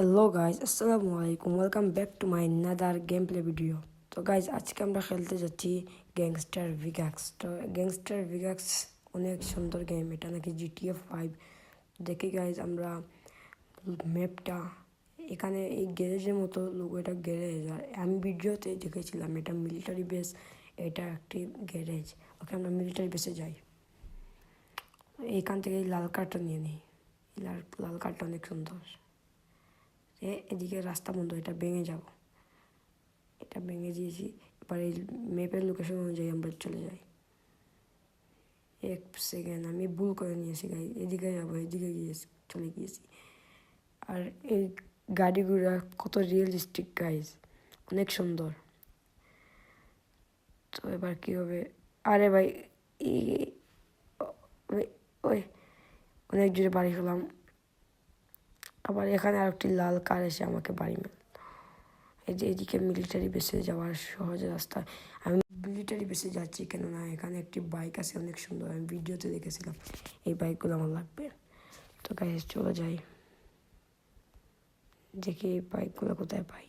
Hello guys, আসসালামু আলাইকুম। Welcome back to my another game play video. তো guys, আজকে আমরা খেলতে যাচ্ছি গ্যাংস্টার ভিগাক্স। তো গ্যাংস্টার ভিগাক্স অনেক সুন্দর গেম। এটা নাকি GTA 5। দেখি গাইজ, আমরা ম্যাপটা এখানে এই গ্যারেজের মতো লোক, এটা গ্যারেজ। আর আমি ভিডিওতে দেখেছিলাম এটা মিলিটারি বেস, এটা একটি গ্যারেজ। ওকে, আমরা মিলিটারি বেসে যাই। এইখান থেকে এই লাল কার্ডটা নিয়ে নিই। লাল কার্ডটা অনেক সুন্দর। এদিকে রাস্তা বন্ধ, এটা ভেঙে যাব। এটা ভেঙে দিয়েছি। এবার এই ম্যাপের লোকেশন অনুযায়ী আমরা চলে যাই। এক সেকেন্ড, আমি ভুল করে নিয়েছি গাই। এদিকে যাবো, এদিকে চলে গিয়েছি। আর এই গাড়িগুলা কত রিয়েলিস্টিক গাইজ, অনেক সুন্দর। তো এবার কী হবে? আরে ভাই, ওই অনেক জোরে বাড়ি খেলাম। আবার এখানে আরেকটি লাল কার এসে আমাকে বাড়ি মেল। এই যে এদিকে মিলিটারি বেসে যাওয়ার সহজ রাস্তা। আমি মিলিটারি বেসে যাচ্ছি কেননা এখানে একটি বাইক আছে অনেক সুন্দর, আমি ভিডিওতে দেখেছিলাম। এই বাইকগুলো আমার লাগবে। তো গাইস, চলে যাই, দেখি এই বাইকগুলো কোথায় পাই।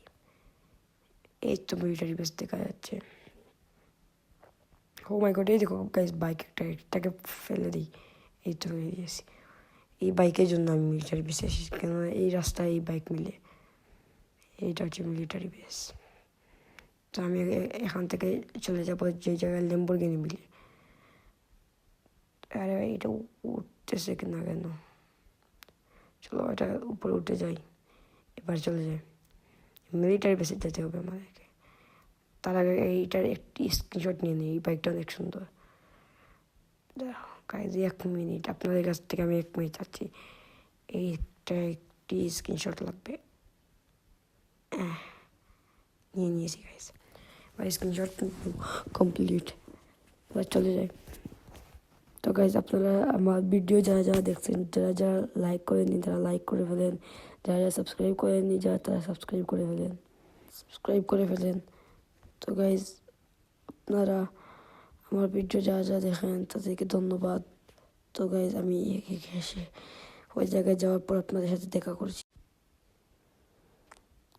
এই তো মিলিটারি বেস দেখা যাচ্ছে। ও মাই গড, এই দেখো গাইস, বাইক একটাকে ফেলে দিই। এই তো হয়ে গেছি। এই বাইকের জন্য আমি মিলিটারি বেসে এসেছি, কেননা এই রাস্তায় এই বাইক মিলে। এইটা হচ্ছে মিলিটারি বেস। তো আমি এখান থেকে চলে যাবো যে জায়গায় ল্যাম্বরগিনি মিলে। আরে ভাই, এটা উঠতেছে না কেন? চলো এটা উপরে উঠে যাই। এবার চলে যাই, মিলিটারি বেসে যেতে হবে আমাদেরকে। তার আগে এইটার একটি স্ক্রিনশট নিয়ে নিই। এই বাইকটা অনেক সুন্দর। গাইজ, 1 মিনিট, আপনাদের কাছ থেকে আমি 1 মিনিট চাচ্ছি। এইটা একটি স্ক্রিনশট লাগবে। নিয়ে নিয়েছি গাইজ। বা স্ক্রিনশট কমপ্লিট। এবার চলে যাই। তো গাইজ, আপনারা আমার ভিডিও যারা যারা দেখছেন, যারা যারা লাইক করেননি তারা লাইক করে ফেলেন। যারা যারা সাবস্ক্রাইব করেননি তারা সাবস্ক্রাইব করে ফেলেন। তো গাইজ, আপনারা আমার ভিডিও যারা যারা দেখেন তাদেরকে ধন্যবাদ। তো গাইজ, আমি এসে ওই জায়গায় যাওয়ার পর আপনাদের সাথে দেখা করছি।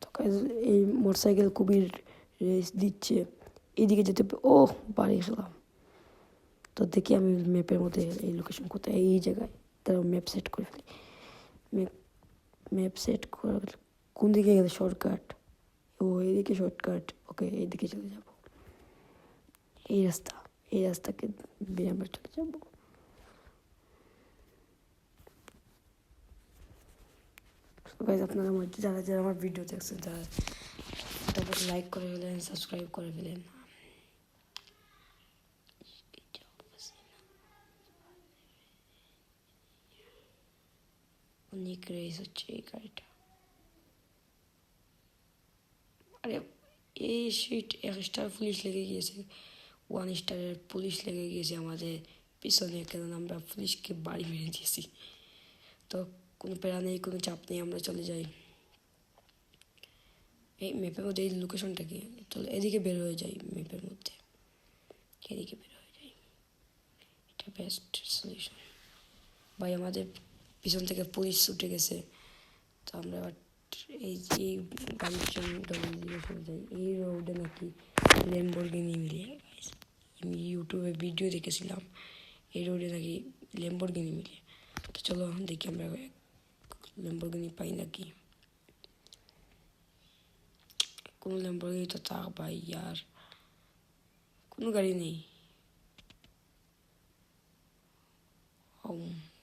তো গাইজ, এই মোটরসাইকেল খুবই রেস দিচ্ছে। এইদিকে যেতে, ও বাড়ি গেলাম। তো দেখি আমি ম্যাপের মধ্যে এই লোকেশন কোথায়, এই জায়গায়। তারা ম্যাপ সেট করে ফেলি। ম্যাপ সেট করে কোন দিকে গেলে শর্টকাট? ও, এইদিকে শর্টকাট। ওকে, এইদিকে চলে যাব। এই রাস্তাকে দিয়ে আমরা চলে যাব। গাইজ, আপনারা যারা যারা আমার ভিডিও দেখছেন তারা তারপর লাইক করে ফেলেন, সাবস্ক্রাইব করে ফেলেন। অনেক রেস হচ্ছে এই গাড়িটা। আরে, এই সিট 1 স্টার পুলিশ লেগে গিয়েছে, 1 স্টারের পুলিশ লেগে গিয়েছে আমাদের পিছনে, কেননা আমরা পুলিশকে বাড়ি মেরে দিয়েছি। তো কোনো প্যারা নেই, কোনো চাপ নেই, আমরা চলে যাই। এই ম্যাপের মধ্যে এই লোকেশনটা কি? চলো এদিকে বের হয়ে যাই, ম্যাপের মধ্যে এদিকে বের হয়ে যাই। এটা বেস্ট সলিউশন। ভাই, আমাদের পিছন থেকে পুলিশ ছুটে গেছে। তো আমরা এবার এই যে গাড়ির দিকে চলে যাই। এই রোডে নাকি ল্যাম্বরগিনি মিলে। আমি ইউটিউবে ভিডিও দেখেছিলাম এই রোডে নাকি ল্যাম্বরগিনি মিলে। তো চলো দেখি আমরা ল্যাম্বরগিনি পাই নাকি। কোনো ল্যাম্বরগিনি তো থাক ভাই, আর কোনো গাড়ি নেই।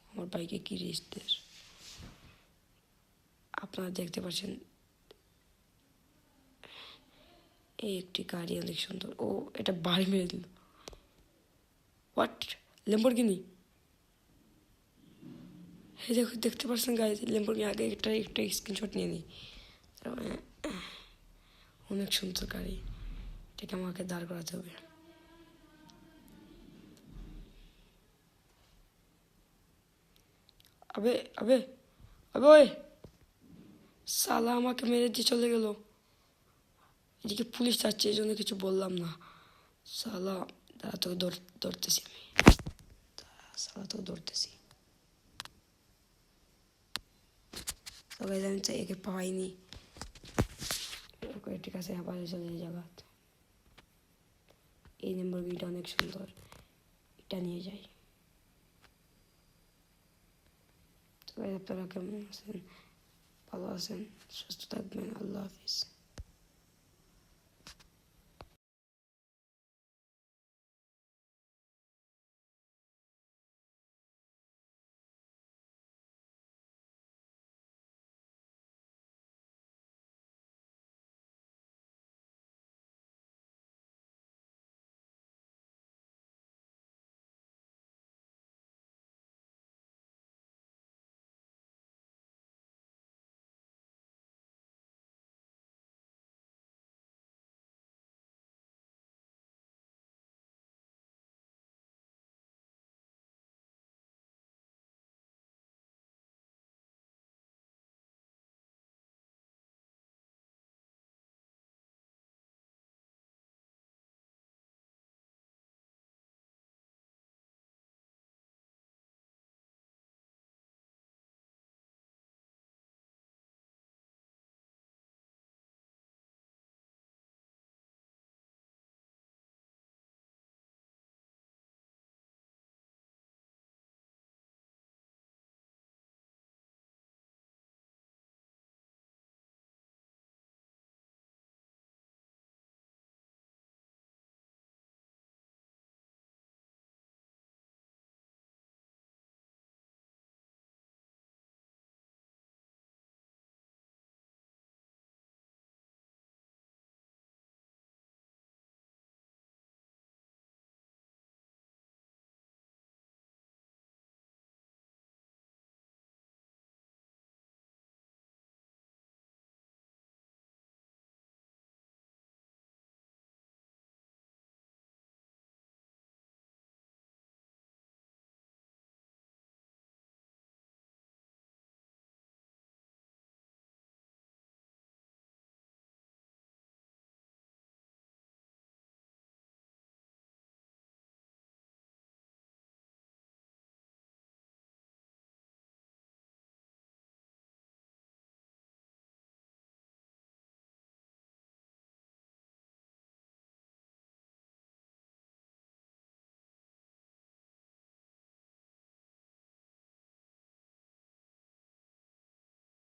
আমার বাইকে কি রেস্টের, আপনারা দেখতে পাচ্ছেন। এই একটি গাড়ি অনেক সুন্দর। ও, এটা বাড়ি মেরে দিল। হোয়াট? ল্যাম্বরগিনি? হ্যাঁ, দেখতে পাচ্ছেন গাড়ি ল্যাম্বরগিনি। আগে একটা স্ক্রিনশট নিয়ে নিই। অনেক সুন্দর গাড়ি, এটাকে আমাকে দাঁড় করাতে হবে। আবে আবে আবে, ওই সালা আমাকে মেরে দিয়ে চলে গেল। এদিকে পুলিশ যাচ্ছে, এই জন্য কিছু বললাম না। সালা, দাঁড়া, তোকে ধরতেছি আমি। সালা, তোকে ধরতেছি। গাইজ আমি একে পাইনি। ওকে ঠিক আছে, আবার চলে জায়গা। এই ল্যাম্বরগিনিটা অনেক সুন্দর, এটা নিয়ে যাই। তো গাইজ আপনারা কেমন আছেন? ভালো আছেন, সুস্থ থাকবেন, আল্লাহ হাফিজ।